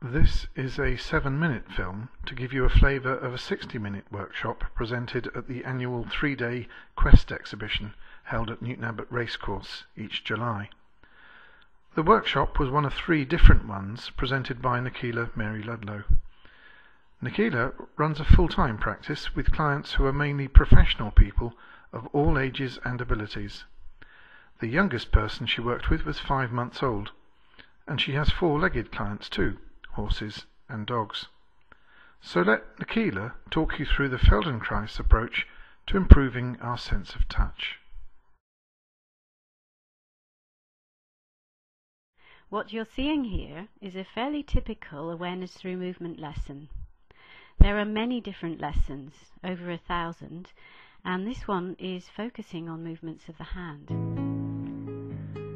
This is a 7-minute film to give you a flavour of a 60-minute workshop presented at the annual 3-day Quest exhibition held at Newton Abbot Racecourse each July. The workshop was one of 3 different ones presented by Nikhila Mary Ludlow. Nikhila runs a full-time practice with clients who are mainly professional people of all ages and abilities. The youngest person she worked with was 5 months old, and she has 4-legged clients too, horses and dogs. So let Nikhila talk you through the Feldenkrais approach to improving our sense of touch. What you're seeing here is a fairly typical awareness through movement lesson. There are many different lessons, over 1,000, and this one is focusing on movements of the hand.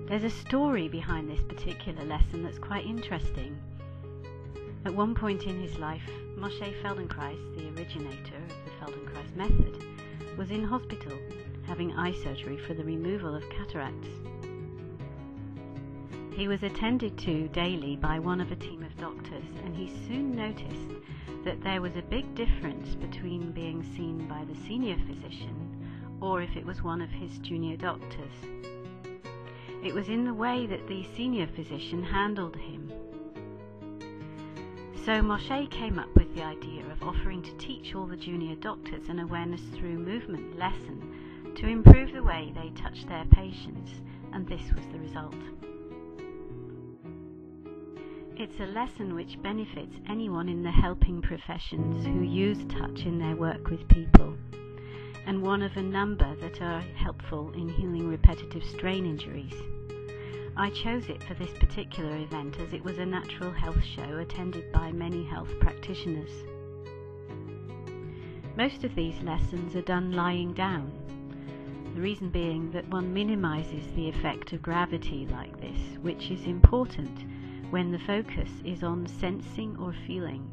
There's a story behind this particular lesson that's quite interesting. At one point in his life, Moshe Feldenkrais, the originator of the Feldenkrais Method, was in hospital having eye surgery for the removal of cataracts. He was attended to daily by one of a team of doctors, and he soon noticed that there was a big difference between being seen by the senior physician or if it was one of his junior doctors. It was in the way that the senior physician handled him. So Moshe came up with the idea of offering to teach all the junior doctors an awareness through movement lesson to improve the way they touched their patients, and this was the result. It's a lesson which benefits anyone in the helping professions who use touch in their work with people, and one of a number that are helpful in healing repetitive strain injuries. I chose it for this particular event as it was a natural health show attended by many health practitioners. Most of these lessons are done lying down, the reason being that one minimises the effect of gravity like this, which is important when the focus is on sensing or feeling,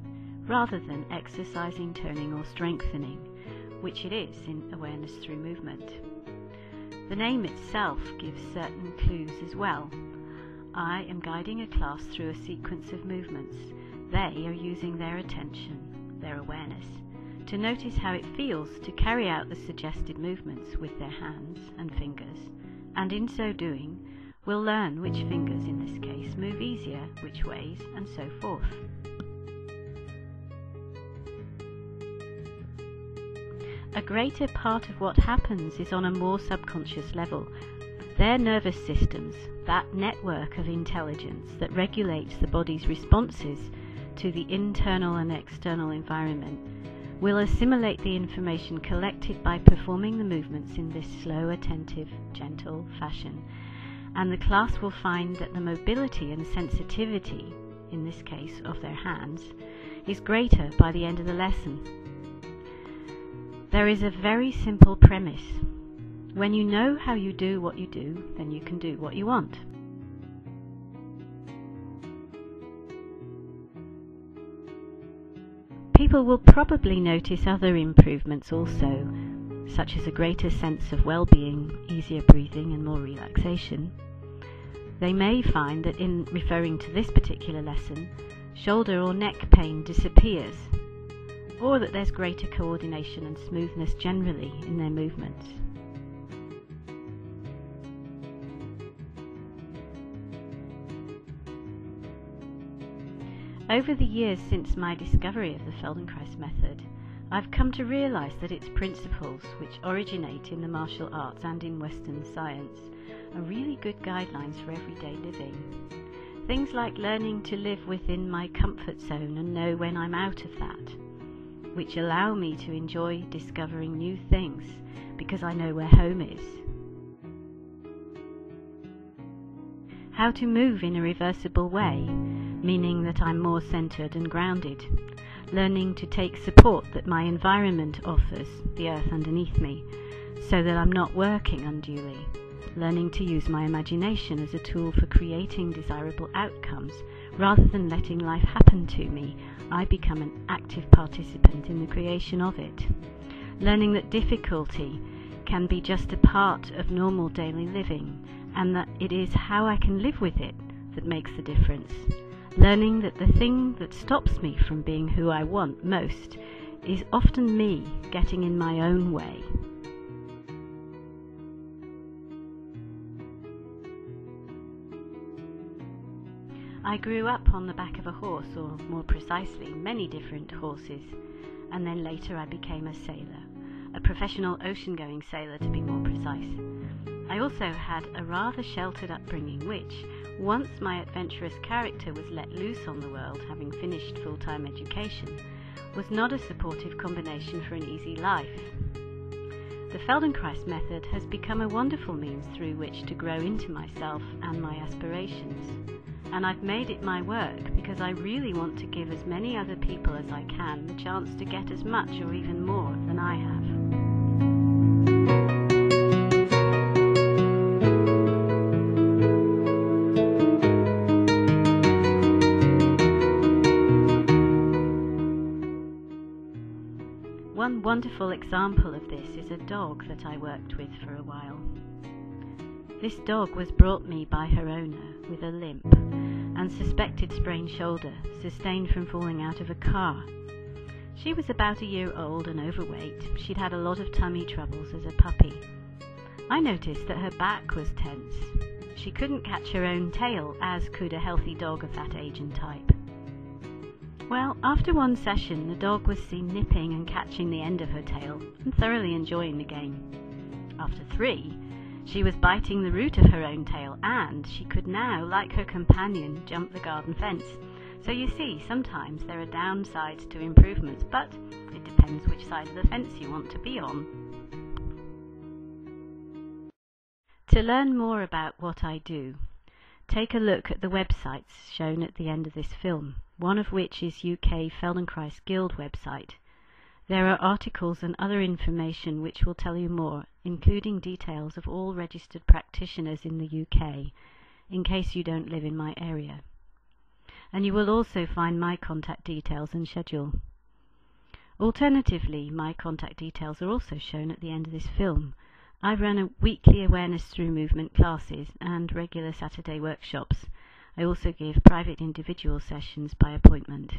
rather than exercising, turning or strengthening, which it is in awareness through movement. The name itself gives certain clues as well. I am guiding a class through a sequence of movements. They are using their attention, their awareness, to notice how it feels to carry out the suggested movements with their hands and fingers, and in so doing, we'll learn which fingers in this case move easier, which ways, and so forth. A greater part of what happens is on a more subconscious level. Their nervous systems, that network of intelligence that regulates the body's responses to the internal and external environment, will assimilate the information collected by performing the movements in this slow, attentive, gentle fashion. And the class will find that the mobility and sensitivity, in this case of their hands, is greater by the end of the lesson. There is a very simple premise. When you know how you do what you do, then you can do what you want. People will probably notice other improvements also, such as a greater sense of well-being, easier breathing and more relaxation. They may find that in referring to this particular lesson, shoulder or neck pain disappears, or that there's greater coordination and smoothness generally in their movements. Over the years since my discovery of the Feldenkrais Method, I've come to realize that its principles, which originate in the martial arts and in Western science, are really good guidelines for everyday living. Things like learning to live within my comfort zone and know when I'm out of that, which allow me to enjoy discovering new things because I know where home is. How to move in a reversible way, meaning that I'm more centered and grounded. Learning to take support that my environment offers, the earth underneath me, so that I'm not working unduly. Learning to use my imagination as a tool for creating desirable outcomes, rather than letting life happen to me. I become an active participant in the creation of it. Learning that difficulty can be just a part of normal daily living, and that it is how I can live with it that makes the difference. learning that the thing that stops me from being who I want most is often me getting in my own way. I grew up on the back of a horse, or more precisely, many different horses, and then later I became a sailor, a professional ocean-going sailor to be more precise. I also had a rather sheltered upbringing which, once my adventurous character was let loose on the world, having finished full-time education, was not a supportive combination for an easy life. The Feldenkrais Method has become a wonderful means through which to grow into myself and my aspirations. And I've made it my work because I really want to give as many other people as I can the chance to get as much or even more than I have. One wonderful example of this is a dog that I worked with for a while. This dog was brought me by her owner with a limp and suspected sprained shoulder sustained from falling out of a car. She was about a year old and overweight. She'd had a lot of tummy troubles as a puppy. I noticed that her back was tense. She couldn't catch her own tail, as could a healthy dog of that age and type. Well, after one session, the dog was seen nipping and catching the end of her tail and thoroughly enjoying the game. After 3, she was biting the root of her own tail, and she could now, like her companion, jump the garden fence. So you see, sometimes there are downsides to improvements, but it depends which side of the fence you want to be on. To learn more about what I do, take a look at the websites shown at the end of this film, one of which is UK Feldenkrais Guild website. There are articles and other information which will tell you more, including details of all registered practitioners in the UK, in case you don't live in my area. And you will also find my contact details and schedule. Alternatively, my contact details are also shown at the end of this film. I run a weekly awareness through movement classes and regular Saturday workshops. I also give private individual sessions by appointment.